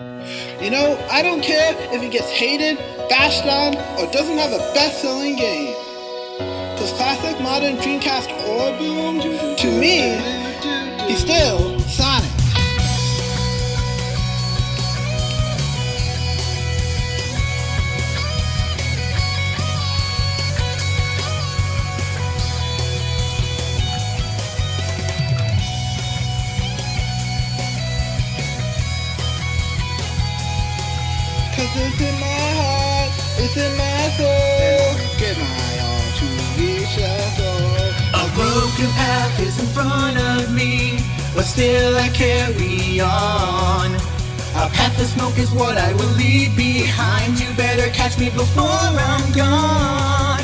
You know, I don't care if it gets hated, bashed on, or doesn't have a best-selling game. Cause classic modern Dreamcast or boom, to me, he's still Sonic. Cause it's in my heart, it's in my soul. Get my all to reach the goal. A broken path is in front of me, but still I carry on. A path of smoke is what I will leave behind. You better catch me before I'm gone.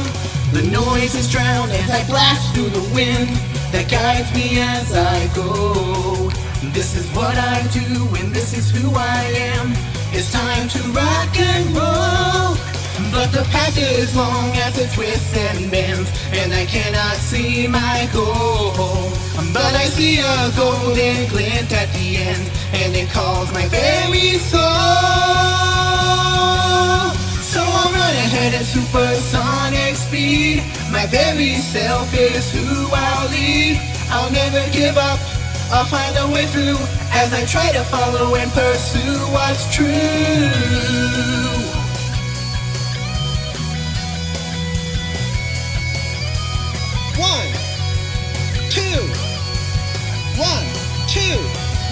The noise is drowned as I blast through the wind that guides me as I go. This is what I do and this is who I am. It's time to rock and roll. But the path is long as it twists and bends, and I cannot see my goal. But I see a golden glint at the end, and it calls my very soul. So I'll run ahead at supersonic speed. My very self is who I'll lead. I'll never give up, I'll find a way through as I try to follow and pursue what's true.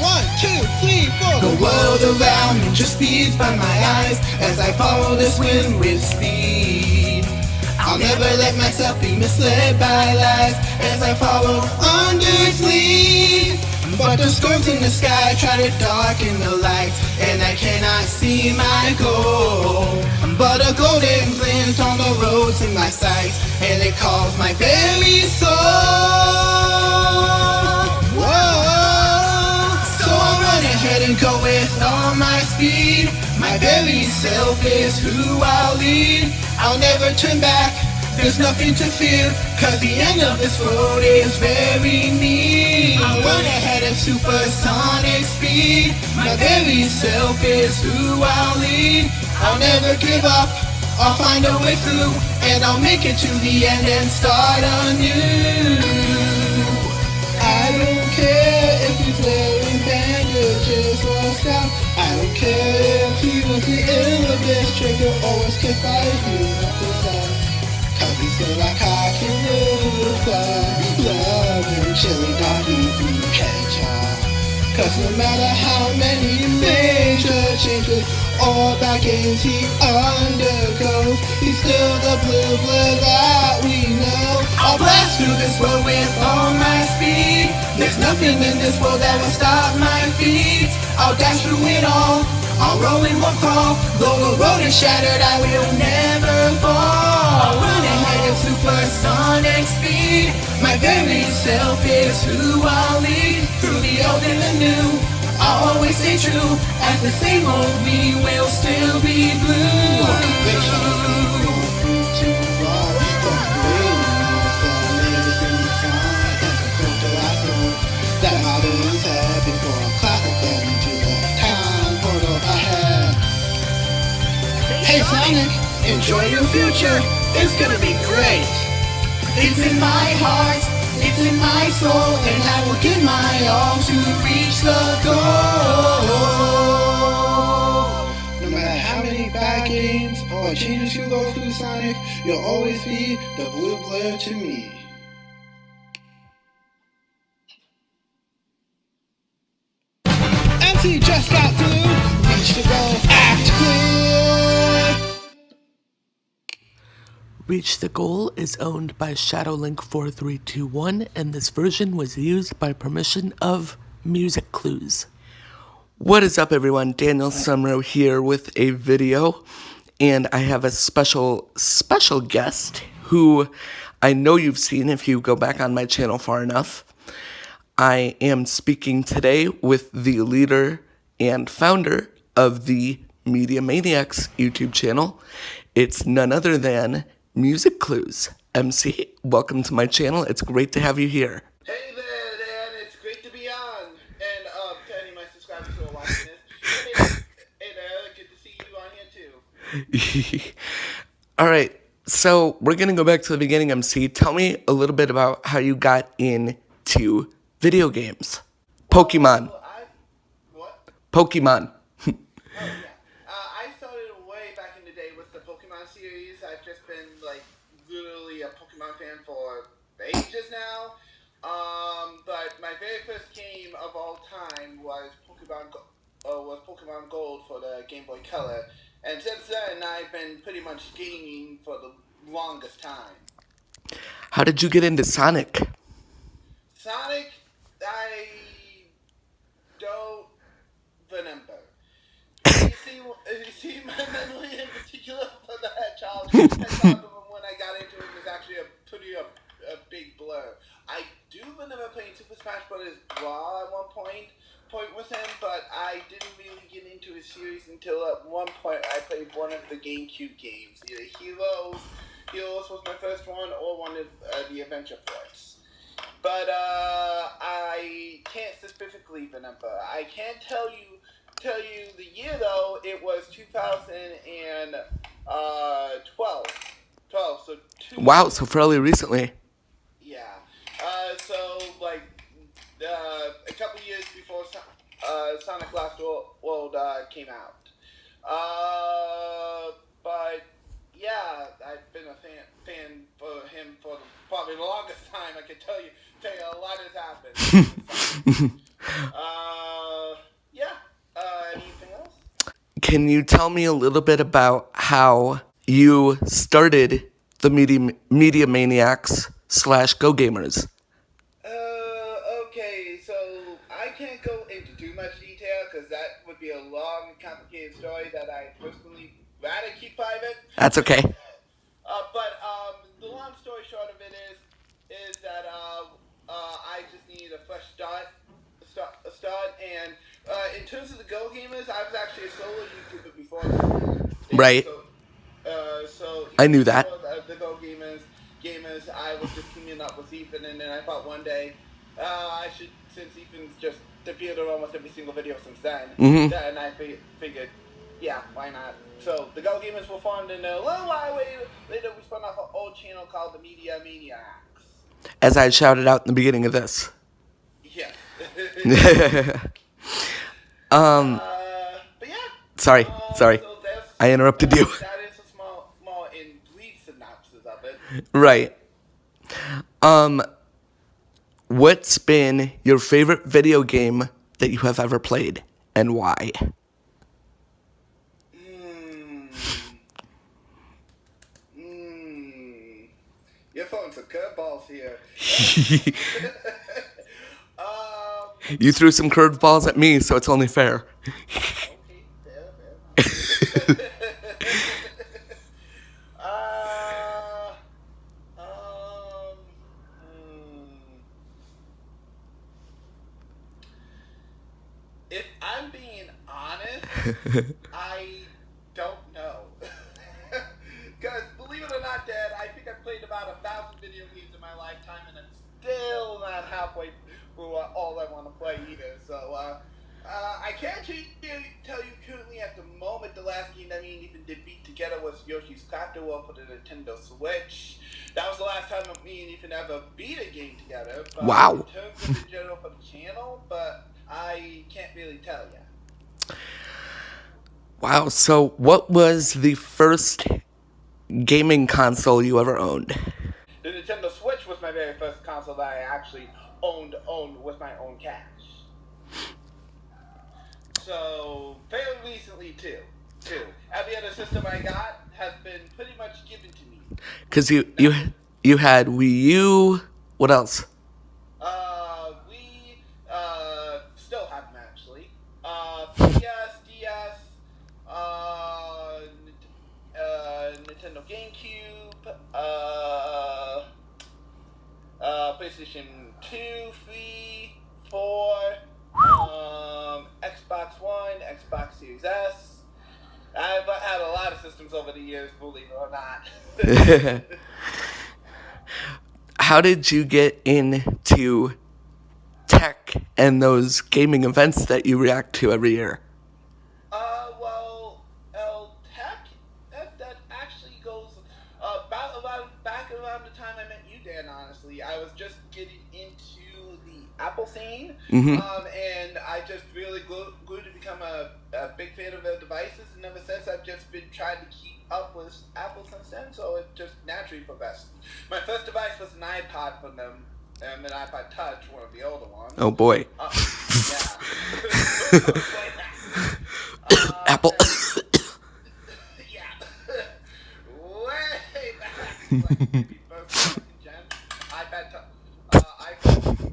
One, two, 3, 4. The world around me just speeds by my eyes as I follow this wind with speed. I'll never let myself be misled by lies as I follow under its lead. But the storms in the sky try to darken the lights, and I cannot see my goal. But a golden glint on the road's in my sights, and it calls my very soul. Whoa. So I'll run ahead and go with all my speed. My very self is who I'll lead. I'll never turn back, there's nothing to fear, cause the end of this road is very near. I'll run ahead at supersonic speed. My very self is who I'll lead. I'll never give up, I'll find a way through, and I'll make it to the end and start anew. I don't care if he's wearing bandages or a scout. I don't care if he was the illest trigger or was kissed by a human. Cause he's still like cocky Luther, loving chili doggy hedgehog. Cause no matter how many major changes or bad games he undergoes, he's still the blue blood that we know. I'll blast through this world with all my speed. There's nothing in this world that will stop my feet. I'll dash through it all, I'll roll in one crawl. Though the road is shattered, I will never fall. I'll run ahead at supersonic speed. My very self is who I'll lead. Through the old and the new, I'll always stay true, as the same old me will still be blue. That modern said before a classic led me to the town portal ahead. Hey Sonic, enjoy your future, it's gonna be great. It's in my heart, it's in my soul, and I will give my all to reach the goal. No matter how many bad games or changes you go through, Sonic, you'll always be the blue blur to me. MC just got through, reach the goal, act clear. Reach the Goal is owned by ShadowLink4321, and this version was used by permission of MusicClues. What is up, everyone? Daniel Sumrow here with a video, and I have a special guest who I know you've seen if you go back on my channel far enough. I am speaking today with the leader and founder of the Media Maniacs YouTube channel. It's none other than MusicClues. MC, welcome to my channel. It's great to have you here. Hey there, Dan. It's great to be on. And to any of my subscribers who are watching this, All right. So we're going to go back to the beginning, MC. Tell me a little bit about how you got into video games. Pokemon. What? Pokemon. Oh yeah. I started way back in the day with the Pokemon series. I've just been like literally a Pokemon fan for ages now. But my very first game of all time was Pokemon Gold for the Game Boy Color, and since then I've been pretty much gaming for the longest time. How did you get into Sonic? Sonic, I don't remember. You see my memory in particular for that childhood when I got into it was actually a big blur. I do remember playing Super Smash Bros. Brawl at one point with him, but I didn't really get into his series until at one point I played one of the GameCube games, either Heroes was my first one, or one of the Adventure Force. But I can't specifically remember. I can tell you the year though. It was 2012. So Wow, so fairly recently. Yeah. So like a couple years before Sonic Lost World came out. But yeah, I've been a fan for him for probably the longest time. I can tell you a lot has happened. Yeah. Anything else? Can you tell me a little bit about how you started the Media Maniacs / Go Gamers? Okay, so I can't go into too much detail because that would be a long and complicated story that I personally rather keep private. That's okay. But the long story short of it is that I just needed a fresh start, and in terms of the Go Gamers, I was actually a solo YouTuber before that. Right. So I knew that. The Go Gamers, I was just teaming up with Ethan, and then I thought one day I should, since Ethan's just appeared on almost every single video since then, and I figured, yeah, why not? So the Go Gamers were formed, and a little while later we spun off an old channel called the Media Maniacs. As I shouted out in the beginning of this. Yes. But yeah. Sorry. So I interrupted you. That is a small and brief synopsis of it. Right. What's been your favorite video game that you have ever played, and why? You're throwing some curveballs here. You threw some curveballs at me, so it's only fair. Okay, fair. If I'm being honest, I don't know. Because believe it or not, Dad, I think I've played about 1,000 video games in my lifetime, and I'm still not halfway through all I want to play either. So I can't tell you currently at the moment. The last game that me and Ethan did beat together was Yoshi's Crafted World for the Nintendo Switch. That was the last time me and Ethan ever beat a game together. But Wow. In terms of the general for the channel, but I can't really tell you. Wow, so what was the first gaming console you ever owned? The Nintendo Switch was my very first console that I actually owned with my own cash. So fairly recently too. Every other system I got has been pretty much given to me. Because you had Wii U. What else? We still have them actually. PS, DS, Nintendo GameCube, PlayStation 2, 3, 4, Xbox One, Xbox Series S. I've had a lot of systems over the years, believe it or not. How did you get into tech and those gaming events that you react to every year? Well, tech I was just getting into the Apple scene, Mm-hmm. and I just really grew to become a big fan of their devices, and ever since I've just been trying to keep up with Apple since then, so it just naturally progressed. My first device was an iPod from them, an iPod Touch, one of the older ones. Oh boy. Yeah. Apple. Yeah. Way back, like maybe first second gen, iPad Touch, iPhone.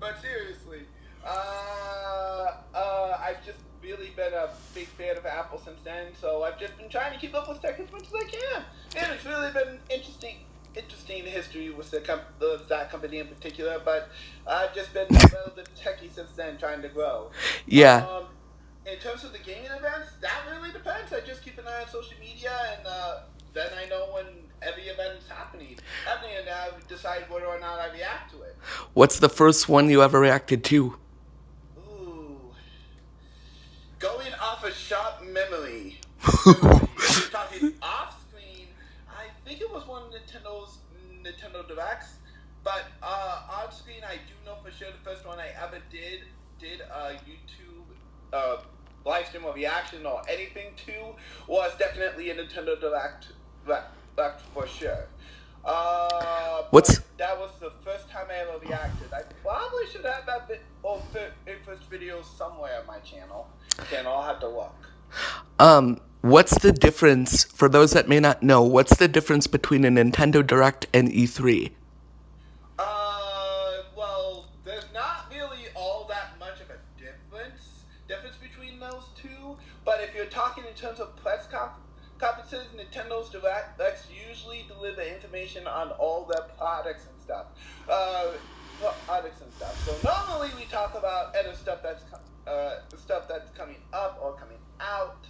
But seriously, I've just really been a big fan of Apple since then. So I've just been trying to keep up with tech as much as I can, and it's really been interesting history with that company in particular. But I've just been a relative techie since then, trying to grow. Yeah. In terms of the gaming events, that really depends. I just keep an eye on social media, and then I know when every event is happening, and I decide whether or not I react to it. What's the first one you ever reacted to? Ooh. Going off a short memory. If you're talking off screen, I think it was one of Nintendo Directs. But on screen, I do know for sure the first one I ever did a YouTube live stream or reaction or anything to was definitely a Nintendo Direct for sure. What's That was the first time I ever reacted. I probably should have that first video somewhere on my channel. I'll have to look. What's the difference, for those that may not know, what's the difference between a Nintendo Direct and E3? Well, there's not really all that much of a difference between those two, but if you're talking in terms of press conferences, Nintendo's Directs usually deliver information on all their products and stuff. So normally we talk about other stuff that's coming up or coming out.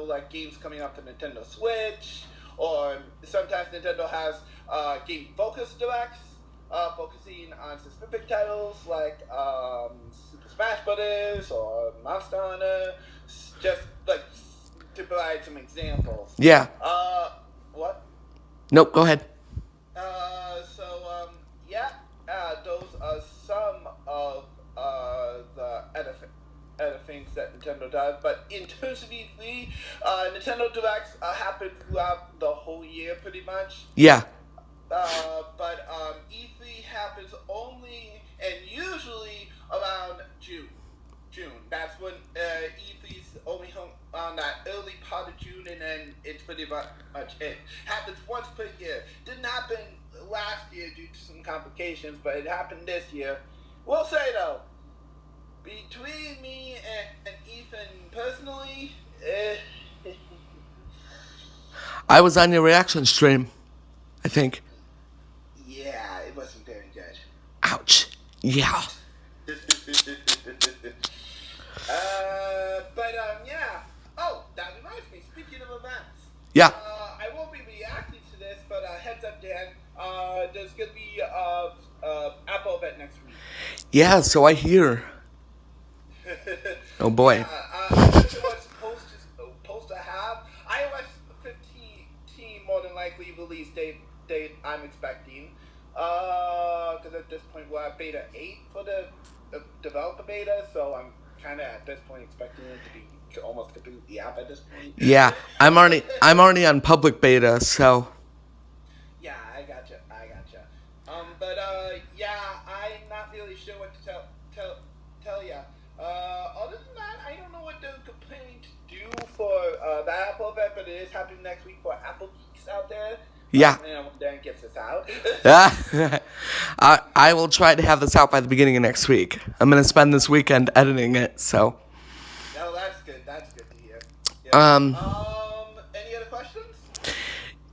Like games coming up to Nintendo Switch, or sometimes Nintendo has game-focused directs, focusing on specific titles like Super Smash Brothers or Monster Hunter, just like to provide some examples. Yeah. What? Nope, go ahead. Those are some of the other things that Nintendo does. But in terms of E3, Nintendo Directs happen throughout the whole year pretty much. Yeah. But E3 happens only and usually around June. That's when E3's only on that early part of June, and then it's pretty much it. Happens once per year. Didn't happen last year due to some complications, but it happened this year. We'll say though, between me and Ethan personally, I was on your reaction stream, I think. Yeah, it wasn't very good. Ouch. Yeah. Yeah. Oh, that reminds me. Speaking of events. Yeah. I won't be reacting to this, but heads up, Dan. There's gonna be Apple event next week. Yeah, so I hear. Oh boy. What's supposed to have iOS 15 more than likely release date I'm expecting. Because at this point we're at beta 8 for the developer beta, so I'm kind of at this point expecting it to be almost completely out at this point. Yeah, I'm already on public beta, so. Yeah, I gotcha. I'm not really sure what to tell ya. Other than that, I don't know what they're planning to do for the Apple event, but it is happening next week for Apple geeks out there. Yeah. When Dan gets this out. I will try to have this out by the beginning of next week. I'm going to spend this weekend editing it, so. No, that's good. That's good to hear. Yeah. Any other questions?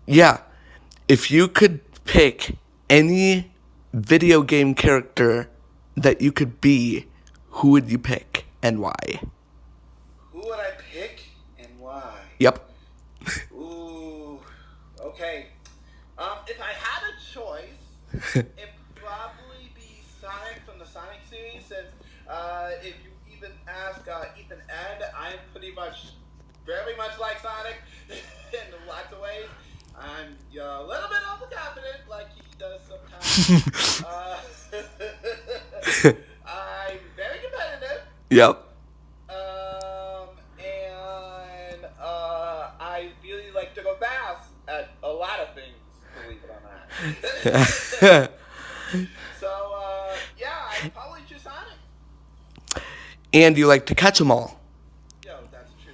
Yeah. If you could pick any video game character that you could be, who would you pick and why? Who would I pick and why? Yep. Ooh. Okay. If I had a choice, it'd probably be Sonic from the Sonic series, since if you even ask Ethan and I'm pretty much very much like Sonic in lots of ways. I'm a little bit overconfident, like he does sometimes. I'm very competitive. Yep. And I really like to go fast at a lot of things, believe it or not. So, yeah, I'd probably choose Sonic. And you like to catch them all. Yo, that's true.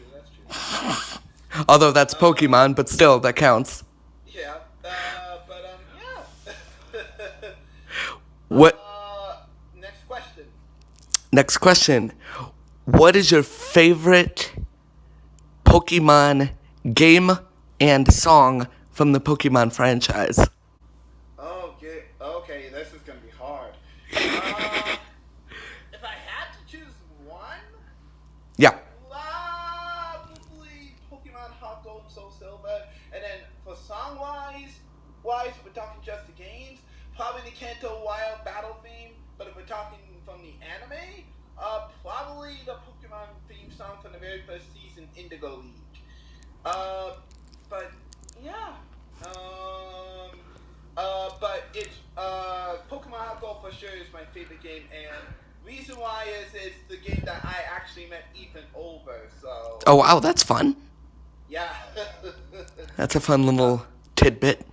Although that's Pokemon, but still, that counts. Yeah, yeah. What? Next question. What is your favorite Pokemon game and song from the Pokemon franchise? Okay, this is gonna be hard. If I had to choose one, Yeah. probably Pokemon Heart Gold and Soul Silver, and then for song-wise, we're talking just the games, probably the Kanto Wild Battle theme, but if we're talking from the anime, probably the Pokemon theme song from the very first season, Indigo League. But yeah, but it's Pokemon Heart Gold for sure is my favorite game, and reason why is it's the game that I actually met Ethan over. So. Oh, wow, that's fun. Yeah. That's a fun little tidbit.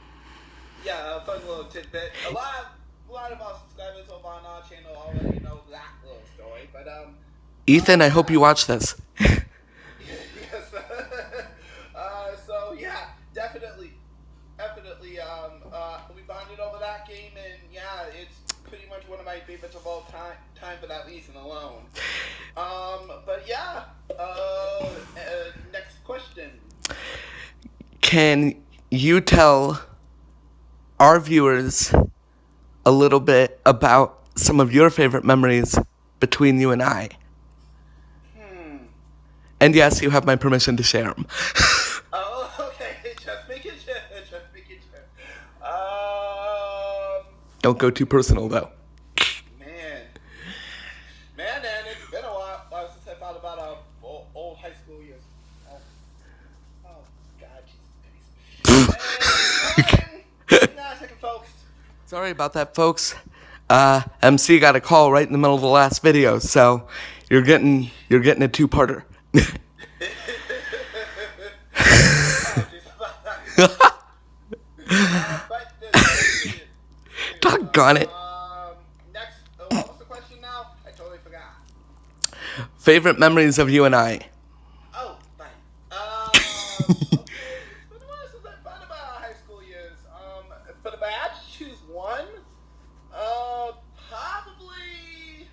Yeah, a fun little tidbit. A lot of our subscribers over on our channel already know that little story, but Ethan, I hope you watch this. Yes. So yeah, definitely. We bonded over that game, and yeah, it's pretty much one of my favorites of all time for that reason alone. But yeah. Next question. Can you tell our viewers a little bit about some of your favorite memories between you and I? And yes, you have my permission to share them. Oh, okay. Just making sure. Don't go too personal, though. Man, it's been a while since I thought about old high school years. Oh God, Jesus Christ. Hang on a second, folks. Sorry about that, folks. MC got a call right in the middle of the last video, so you're getting a two-parter. Doggone it. Next, what was the question now? I totally forgot. Favorite memories of you and I? Oh, fine. Okay, it's been a while since I thought about our high school years. But if I had to choose one, probably.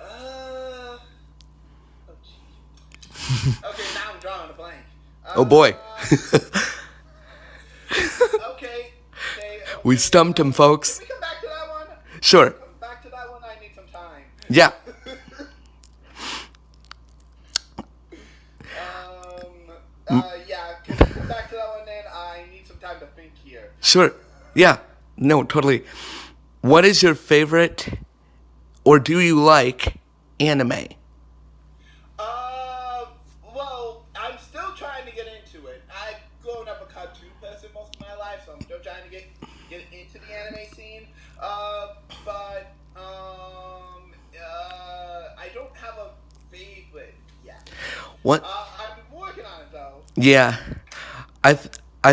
Oh, geez. Okay, now I'm drawing a blank. Oh boy. Okay. We stumped him, folks. Can we come back to that one? Sure. Come back to that one. I need some time. Yeah. Yeah. Can we come back to that one then? I need some time to think here. Sure. Yeah. No, totally. What is your favorite, or do you like, anime? Well, I'm still trying to get into it. I've grown up a cartoon person most of my life, so I'm still trying to get into the anime scene. But I don't have a favorite yet. What? I'm working on it though. Yeah. I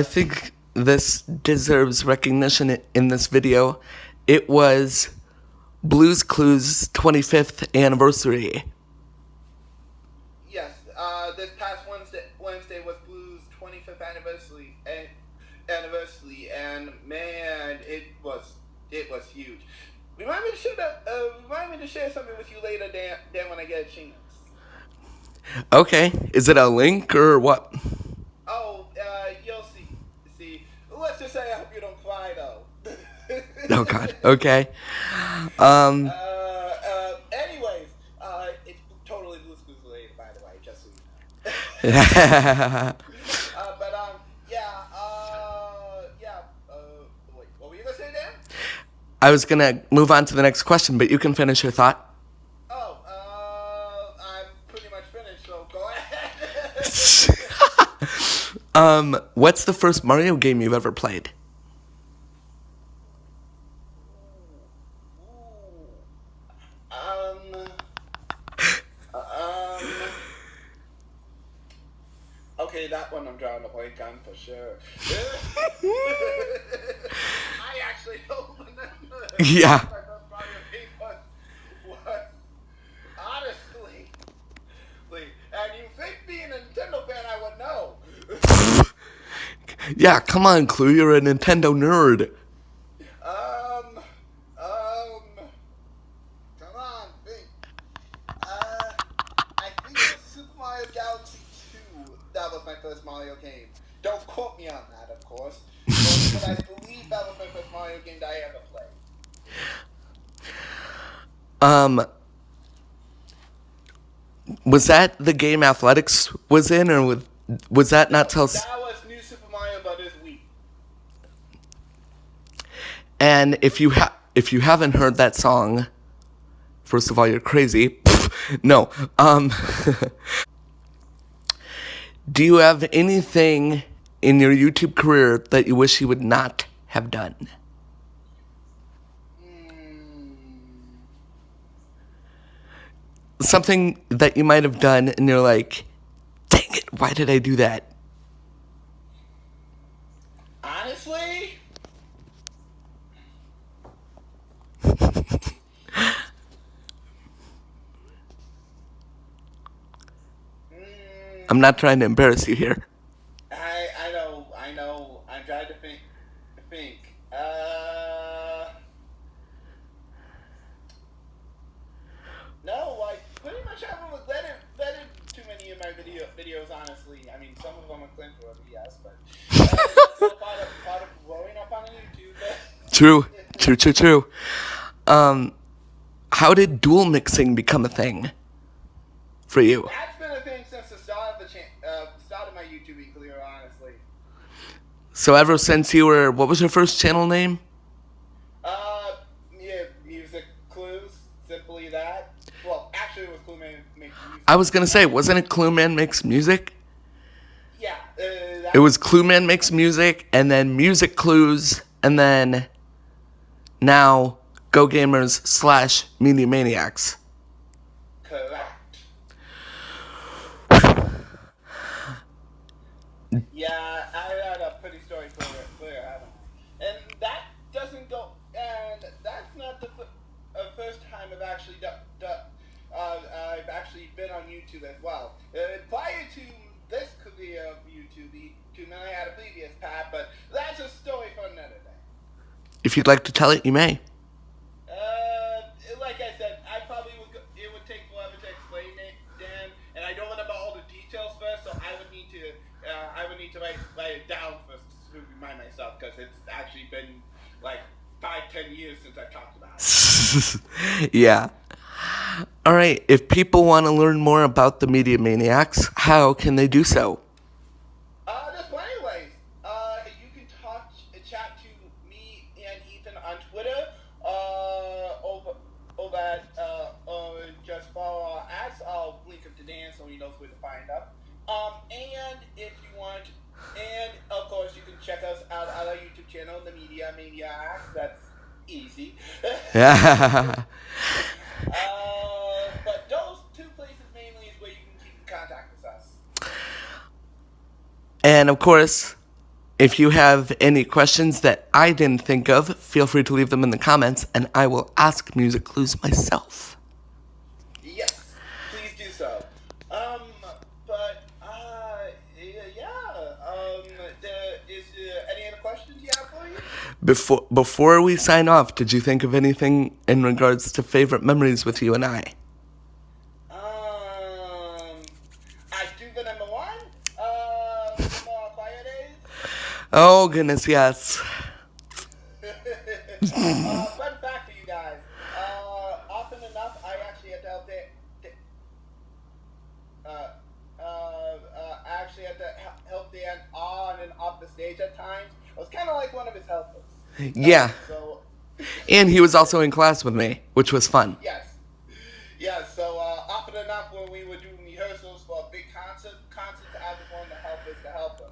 think this deserves recognition in this video. It was Blues Clues' 25th anniversary. Yes, this past Wednesday was Blues' 25th anniversary, and man, it was huge. Remind me to share something with you later, Dan, when I get a chance. Okay. Is it a link or what? Oh, you'll see. Let's just say I hope you don't cry though. Oh God. Okay. Anyways, it's totally Blues Clues related, by the way, just so you know. Wait, what were you gonna say, Dan? I was gonna move on to the next question, but you can finish your thought. Oh, I What's the first Mario game you've ever played? Okay, that one I'm drawing a blank on for sure. I actually don't remember. Yeah. My first Mario game was honestly, and you think being a Nintendo fan I would know. Yeah, come on, Clue, you're a Nintendo nerd. Come on, think. I think it was Super Mario Galaxy 2. That was my first Mario game. Don't quote me on that, of course. But I believe that was my first Mario game that I ever played. Was that the game Athletics was in, or was that not till... That was New Super Mario Brothers Wii. And if you haven't heard that song, first of all, you're crazy. No. Do you have anything in your YouTube career that you wish you would not have done? Something that you might have done and you're like, dang it, why did I do that? Honestly? I'm not trying to embarrass you here. I know. I'm trying to think. No, I pretty much haven't regretted too many of my videos, honestly. I mean, some of them are cringeworthy, yes, but that's all part of growing up on YouTube. True. How did dual mixing become a thing for you? That's been a thing since the start of my YouTubing career, honestly. So ever since you were, what was your first channel name? Yeah, MusicClues, simply that. Well, actually, it was Clue Man Makes Music. I was gonna say, wasn't it Clue Man Makes Music? Yeah. It was Clue Man Makes Music, and then Music Clues, and then now Go Gamers / Media Maniacs. Correct. Yeah, I had a pretty story clear, haven't I? And that doesn't go. And that's not the first time I've actually I've actually been on YouTube as well. Prior to this career of YouTube, I had a previous path, but that's a story for another day. If you'd like to tell it, you may. Like I said, it would take forever to explain it, Dan, and I don't remember all the details first, so I would need to write it down first to remind myself, because it's actually been like 5-10 years since I've talked about it. Yeah. All right. If people want to learn more about the Media Maniacs, how can they do so? There's plenty of ways. You can chat to me and Ethan on Twitter. Over at just follow our ads. I'll link them to Dan so he knows where to find us. And if you want, and of course you can check us out on our YouTube channel, the Media Maniacs. That's easy. But those two places mainly is where you can keep in contact with us. And of course, if you have any questions that I didn't think of, feel free to leave them in the comments, and I will ask MusicClues myself. Yes, please do so. Is there any other questions you have for you? Before we sign off, did you think of anything in regards to favorite memories with you and I? I do remember one. Fire Days. Oh, goodness, yes. Fun fact for you guys. Often enough, I actually had to help Dan on and off the stage at times. I was kind of like one of his helpers. Yeah. And he was also in class with me, which was fun. Yes. Yeah, so often enough when we were doing rehearsals for a big concert, I was one of the helpers to help him.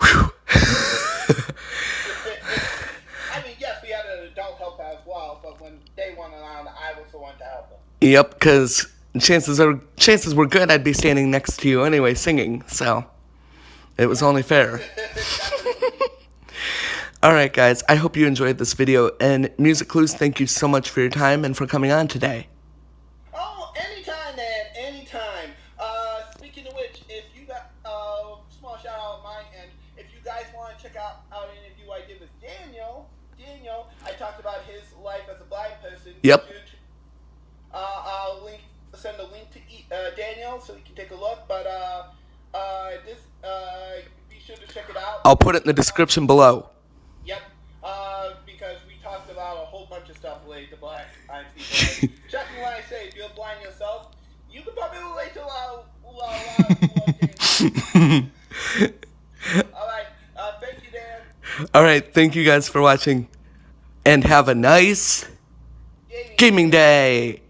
when they weren't around, I was the one to help them. Yep, because chances were good I'd be standing next to you anyway singing, so it was only fair. Alright guys, I hope you enjoyed this video, and MusicClues, thank you so much for your time and for coming on today. Oh, anytime, man, anytime. Speaking of which, if you got small shout out on my end, if you guys want to check out an interview I did with Daniel, I talked about his life as a blind person. Yep. I'll send a link to Daniel so you can take a look, but be sure to check it out. I'll put it in the description below. Yep, because we talked about a whole bunch of stuff related to blind people. Trust me when I say, if you're blind yourself, you could probably relate to a lot Alright, thank you, Dan. Alright, thank you guys for watching, and have a nice gaming day.